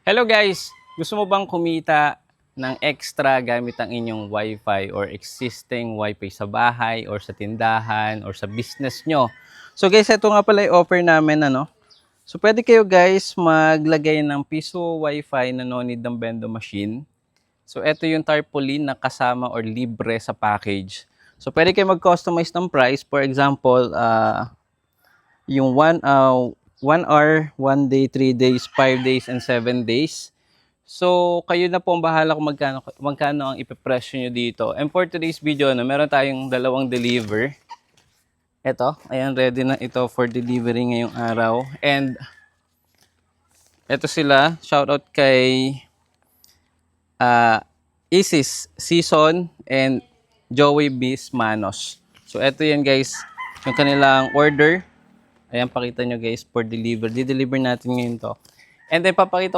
Hello guys! Gusto mo bang kumita ng extra gamit ang inyong Wi-Fi or existing Wi-Fi sa bahay or sa tindahan or sa business nyo? So guys, ito nga pala yung offer namin So pwede kayo guys maglagay ng piso Wi-Fi na no need ng bendo machine. So ito yung tarpaulin na kasama or libre sa package. So pwede kayo mag-customize ng price. For example, yung 1 hour, 1 day, 3 days, 5 days, and 7 days. So, kayo na po ang bahala kung magkano ang ipipresyo nyo dito. And for today's video, meron tayong dalawang deliver. Ito, ayan, ready na ito for delivery ngayong araw. And, ito sila, shoutout kay Isis Season and Joey Bis Manos. So, ito yan guys, yung kanilang order. Ayan, pakita nyo guys for deliver. Di-deliver natin ngayon to. And then, papakita